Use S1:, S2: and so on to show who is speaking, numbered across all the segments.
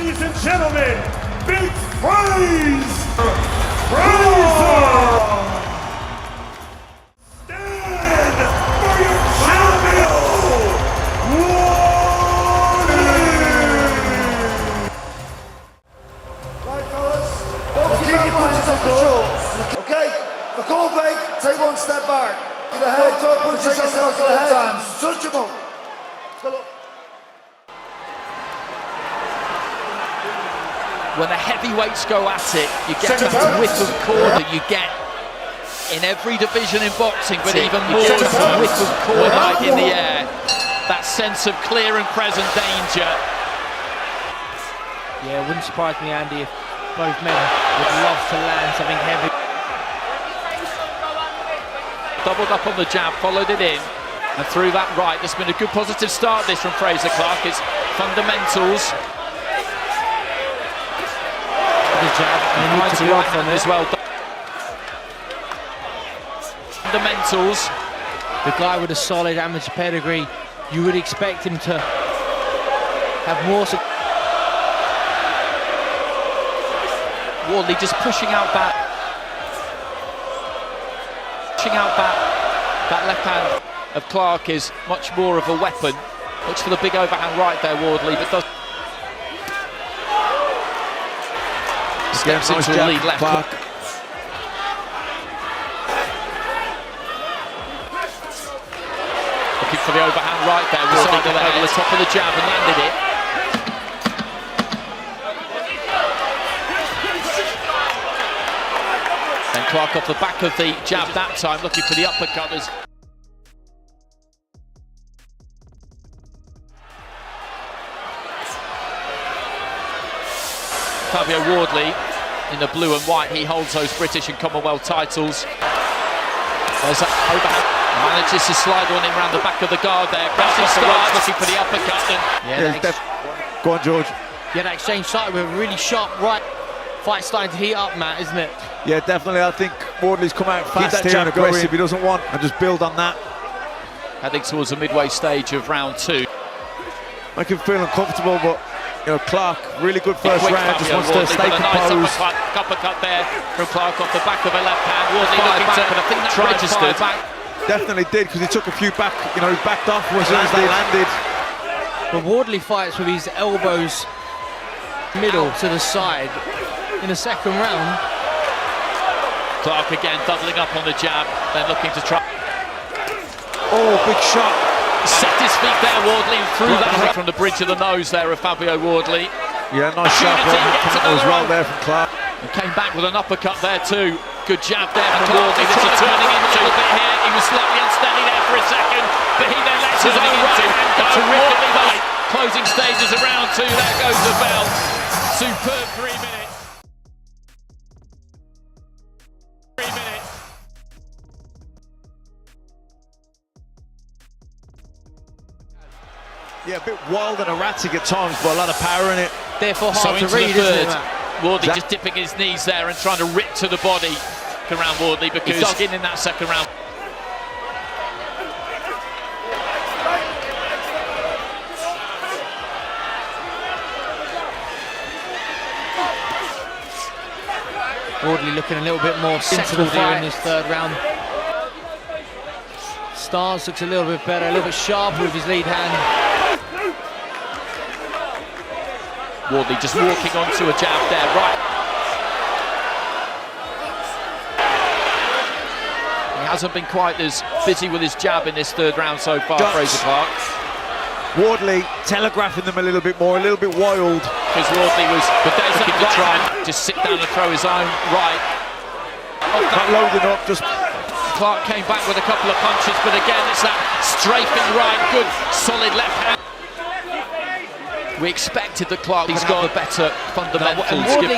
S1: Ladies and gentlemen, Big Frazer! Stand for your champion, Wardley!
S2: Right, fellas, both keep your punches under control. Okay? For goal break, take one step back. To the head, don't punch yourself to the head. Touch him up.
S3: When the heavyweights go at it, you get that whip of core that you get in every division in boxing, but even more that whip of core like in the air. That sense of clear and present danger.
S4: Yeah, it wouldn't surprise me, Andy, if both men would love to land something heavy.
S3: Doubled up on the jab, followed it in, and through that right. There's been a good positive start this from Frazer Clarke. It's fundamentals.
S4: The jab, and he needs to be off on
S3: as well. Fundamentals.
S4: The guy with a solid amateur pedigree, you would expect him to have more.
S3: Wardley just pushing out that left hand of Clarke is much more of a weapon. Looks for the big overhand right there, Wardley, but does. Steps into the lead left.
S5: Clarke.
S3: Looking for the overhand right there. Wardley got over the top of the jab and landed it. And Clarke off the back of the jab that time, looking for the uppercut. Fabio Wardley in the blue and white, he holds those British and Commonwealth titles. There's that overhand, manages to slide one in around the back of the guard there. Clarke starts looking for the uppercut. And
S5: Go on, George.
S4: Yeah, that exchange started with a really sharp right. Fight's starting to heat up, Matt, isn't it?
S5: Yeah, definitely. I think Wardley's come out fast here and aggressive. He doesn't want, and just build on that.
S3: Heading towards the midway stage of round two.
S5: Make him feel uncomfortable, but you know, Clarke, really good first round, just wants to stay composed.
S3: Nice uppercut there from Clarke off the back of a left hand. Wardley looking to, but I think that registered.
S5: Definitely did, because he took a few back, you know, he backed off as soon as they landed.
S4: But Wardley fights with his elbows middle to the side in the second round.
S3: Clarke again doubling up on the jab, then looking to try.
S5: Oh, big shot.
S3: Set his feet there, Wardley, through that from the bridge of the nose there of Fabio Wardley.
S5: Yeah, nice sharp one as well there from Clarke.
S3: And came back with an uppercut there too. Good jab there from Wardley. This is turning in a little bit here. He was slightly unsteady there for a second, but he then lets his own right hand go. Terrific fight. Closing stages of round two. There goes the bell. Superb 3 minutes. 3 minutes.
S5: Yeah, a bit wild and erratic at times, but a lot of power in it.
S4: Therefore hard to read, isn't it?
S3: Wardley just dipping his knees there and trying to rip to the body around Wardley, because he's dug in that second round.
S4: Wardley looking a little bit more settled here in this third round. Stars looks a little bit better, a little bit sharper with his lead hand.
S3: Wardley just walking onto a jab there, right. He hasn't been quite as busy with his jab in this third round so far, Frazer Clarke.
S5: Wardley telegraphing them a little bit more, a little bit wild.
S3: Because Wardley was looking to try and just sit down and throw his own right.
S5: Not loading up, just...
S3: Clarke came back with a couple of punches, but again it's that strafing right, good solid left hand. We expected that Clarke would have a better fundamentals.
S4: And Wardley,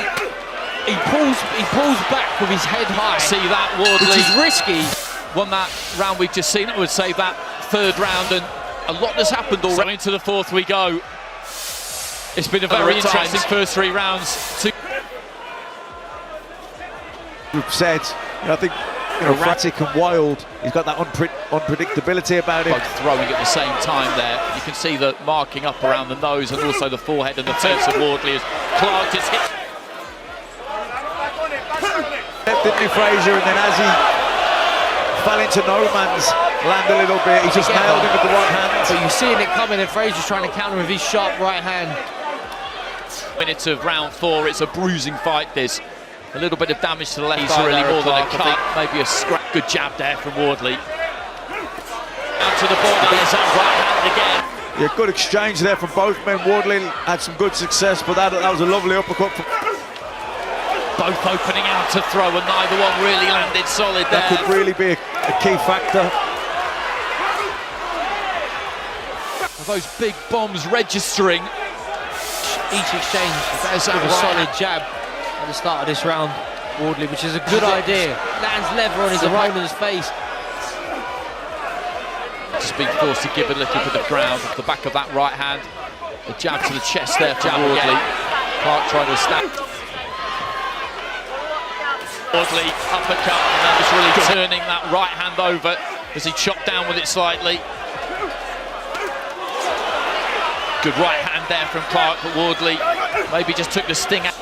S4: he pulls back with his head high.
S3: See that, Wardley,
S4: which is risky.
S3: Won that round we've just seen. I would say that third round, and a lot has happened already. So into the fourth we go. It's been a very interesting first 3 rounds.
S5: We've said, I think erratic and wild. He's got that unpredictability about him.
S3: Both throwing at the same time there. You can see the marking up around the nose and also the forehead and the turns of Wardley as Clarke just hit.
S5: Didn't he, Frazer? And then as he fell into no man's land a little bit, he just nailed him with the right hand.
S4: So you're seeing it coming, and Frazer's trying to counter with his sharp right hand.
S3: Minutes of round 4, it's a bruising fight this. A little bit of damage to the left eye, really more than a cut. Maybe a scrap. Good jab there from Wardley. Down to the body, there's that right hand again.
S5: Yeah, good exchange there from both men. Wardley had some good success, but that was a lovely uppercut.
S3: Both opening out to throw, and neither one really landed solid there.
S5: That could really be a key factor.
S3: Those big bombs registering.
S4: Each exchange with a solid jab at the start of this round, Wardley, which is a good idea. Lands lever on his opponent's face.
S3: Just being forced to give a little bit of ground at the back of that right hand. A jab to the chest there from Wardley. Clarke trying to snap. Wardley, uppercut, and then just really turning that right hand over as he chopped down with it slightly. Good right hand there from Clarke, but Wardley maybe just took the sting out.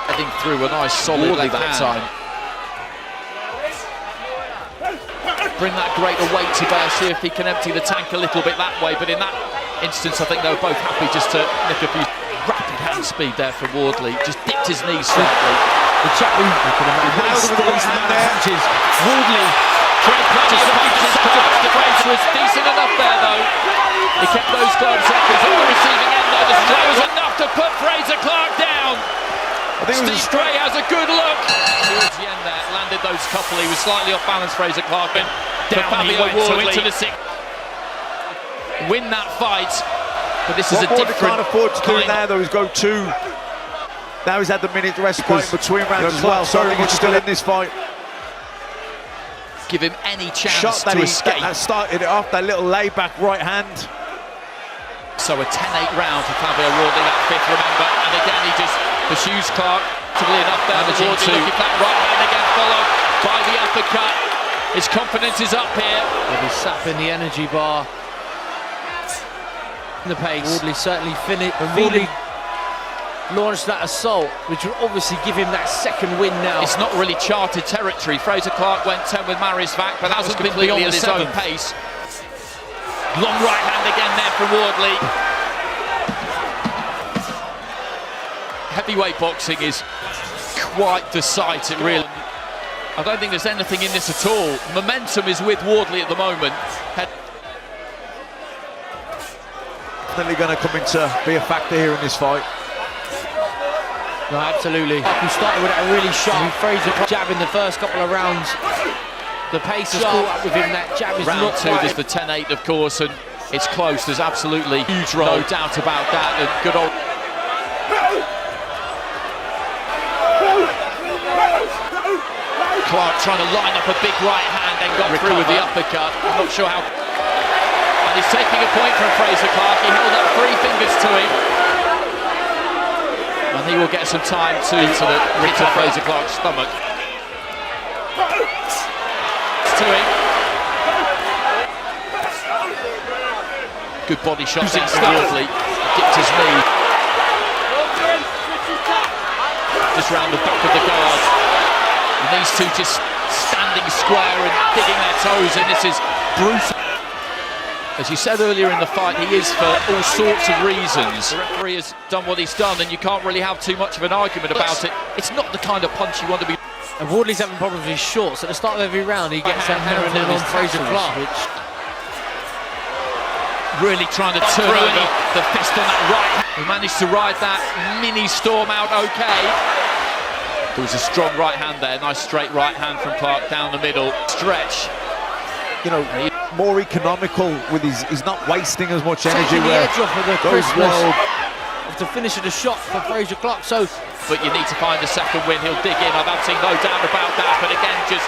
S3: Heading through a nice solid
S5: Wardley
S3: left
S5: that
S3: hand. Bring that greater weight to bear, see if he can empty the tank a little bit that way, but in that instance I think they were both happy just to nick a few. Rapid hand speed there from Wardley, just dipped his knees slightly.
S4: The chap who punches. Wardley
S3: Frazer was decent enough there though. He kept those gloves off. He's on the receiving end though. The strike was enough to put Frazer Clarke down. Steve Gray has a good look. Towards the end there, landed those couple. He was slightly off balance, Frazer Clarke. And Fabio Wardley into the sixth. Win that fight. But this is a different
S5: can't afford to do now though is go 2. Now he's had the minute respite between rounds as well, so he's still in this fight.
S3: Give him any chance
S5: Shot that
S3: to escape.
S5: That started it off, that little laid-back right hand.
S3: So a 10-8 round for Fabio Wardley, that fifth, remember. And again, he just pursues Clarke. Comfortably enough there. Wardley looking for that right hand again, followed by the uppercut. His confidence is up here.
S4: He'll be sapping the energy bar. The pace. Wardley certainly really launched that assault, which will obviously give him that second win now.
S3: It's not really charted territory. Frazer Clarke went 10 with Marisvac, but that was completely at his own pace. Long right hand again there from Wardley. Heavyweight boxing is quite the sight, it really. I don't think there's anything in this at all. Momentum is with Wardley at the moment.
S5: Definitely going to come in to be a factor here in this fight.
S4: No, absolutely. We started with a really sharp Frazer jab in the first couple of rounds. The pace has caught up with him. That jab is
S3: round
S4: not
S3: 2, there's the 10-8, of course, and it's close. There's absolutely huge roll, no doubt about that. And good old. Clarke trying to line up a big right hand and got through with the uppercut. I'm not sure how. And he's taking a point from Frazer Clarke. He held up 3 fingers to him. And he will get some time to hit Frazer Clarke's stomach. To him. Good body shot from Wardley. Dipped his knee. Just round the back of the guard. And these two just standing square and digging their toes in. This is brutal. As you said earlier in the fight, he is for all sorts of reasons. The referee has done what he's done, and you can't really have too much of an argument about it. It's not the kind of punch you want to be.
S4: And Wardley's having problems with his shorts. At the start of every round, he gets that handling on Frazer Clarke, which
S3: really trying to turn over the fist on that right. He managed to ride that mini storm out okay. There was a strong right hand there, nice straight right hand from Clarke down the middle. Stretch.
S5: You know, more economical with he's not wasting as much energy.
S4: Taking the edge off of the Christmas
S5: wild.
S4: to finish the shot for Frazer Clarke. So,
S3: but you need to find a second win. He'll dig in. I've absolutely no doubt about that. But again, just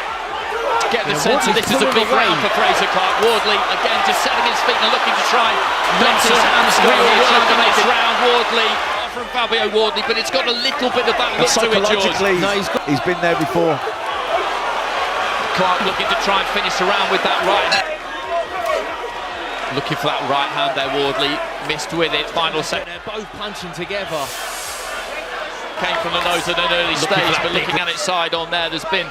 S3: get the sense that this is a big round for Frazer Clarke. Wardley again just setting his feet and looking to try and let his hands go here. Trying to make it round. Wardley from Fabio Wardley, but it's got a little bit of that look to it, George.
S5: Psychologically,
S4: No,
S5: he's been there before.
S3: Clarke looking to try and finish around with that right hand. Looking for that right hand there, Wardley. Missed with it, final second.
S4: They're both punching together.
S3: Came from the nose at an early stage, but looking at it side on there, there's been...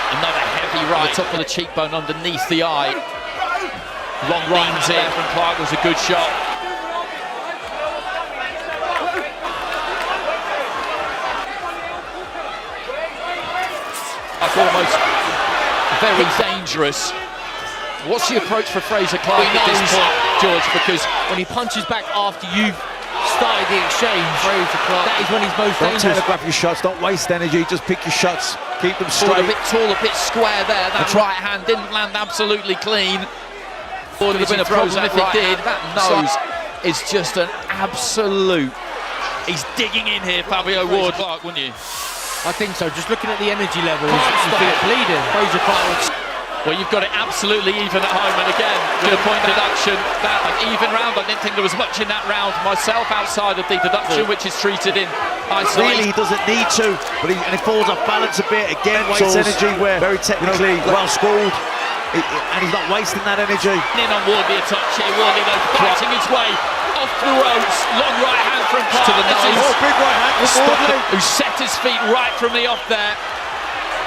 S3: Another heavy right, the top of the cheekbone underneath the eye. Long leans in from Clarke was a good shot. Almost very dangerous. What's the approach for Frazer Clarke at this point, George? Because
S4: when he punches back after you've started the exchange, Frazer Clarke, that is when he's most
S5: Don't
S4: dangerous.
S5: telegraph your shots, don't waste energy, just pick your shots, keep them straight.
S3: a bit tall, a bit square there. That right hand didn't land absolutely clean. Would have been a problem if it did. That nose is just an absolute... He's digging in here, Fabio Wardley, wouldn't you?
S4: I think so. Just looking at the energy levels, he's bleeding. Frazer Clarke.
S3: Well, you've got it absolutely even at home, and again, with a point deduction, that an even round. I didn't think there was much in that round myself outside of the deduction, which is treated in isolation.
S5: Really, he doesn't need to, but he falls off balance a bit. Again, wastes energy where very technically well scored, and he's not wasting that energy.
S3: In on Wardley a touch here. Wardley though fighting his way off the ropes. Long right hand from Clarke
S5: To the nose. Oh, big right hand from Wardley,
S3: who set his feet right from the off there.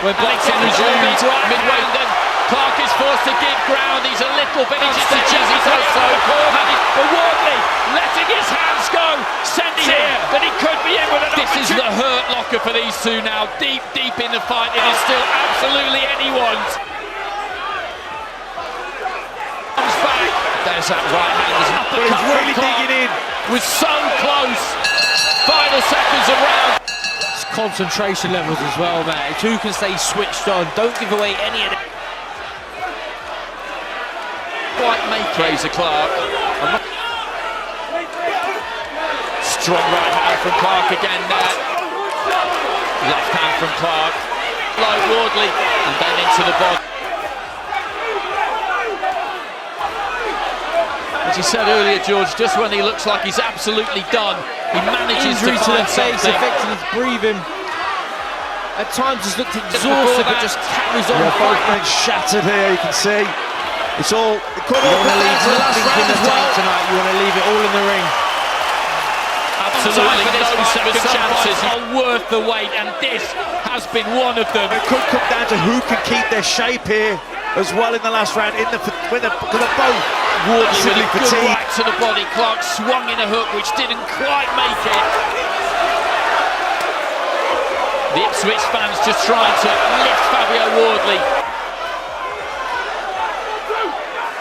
S3: When Alexander resumed midway, then Clarke is forced to give ground. He's a little bit unsteady as he does so. But Wardley letting his hands go, sending it, but he could be in with an This is the hurt locker for these two now. Deep in the fight. It is still absolutely anyone's. Comes back. There's that right hand. There's an uppercut.
S5: he's really digging in.
S3: Was so close. Final seconds of round.
S4: It's concentration levels as well, man. Who can stay switched on? Don't give away any of it.
S3: Quite make Frazer Clarke. Strong right hand from Clarke again there. Left hand from Clarke. Low Wardley and then into the body. As you said earlier, George, just when he looks like he's absolutely done, he manages
S4: Injury
S3: to
S4: to the
S3: find
S4: face,
S3: something.
S4: affecting his breathing. At times he's looked exhausted, but just carries on.
S5: Yeah, both men shattered here, you can see. It's all, it could all
S4: You want to
S5: come
S4: leave
S5: down to the last
S4: nothing in
S5: round
S4: the
S5: as well.
S4: tank tonight. You want to leave it all in the ring.
S3: Absolutely no second chances, worth the wait, and this has been one of them.
S5: It could come down to who can keep their shape here as well in the last round. Because they're both
S3: Wardley with
S5: massively
S3: a good
S5: fatigued.
S3: right to the body. Clarke swung in a hook which didn't quite make it. The Ipswich fans just trying to lift Fabio Wardley.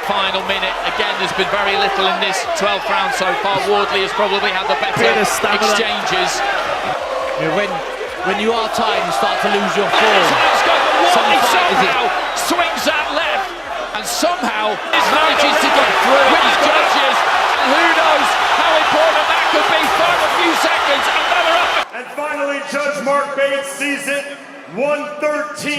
S3: Final minute. Again, there's been very little in this 12th round so far. Wardley has probably had the better exchanges.
S4: You know, when you are tired, you start to lose your form.
S3: Wardley somehow swings that left, and somehow manages to get through with his judges. And who knows how important that could be. Final few seconds, another up.
S1: And finally, Judge Mark Bates sees it 113.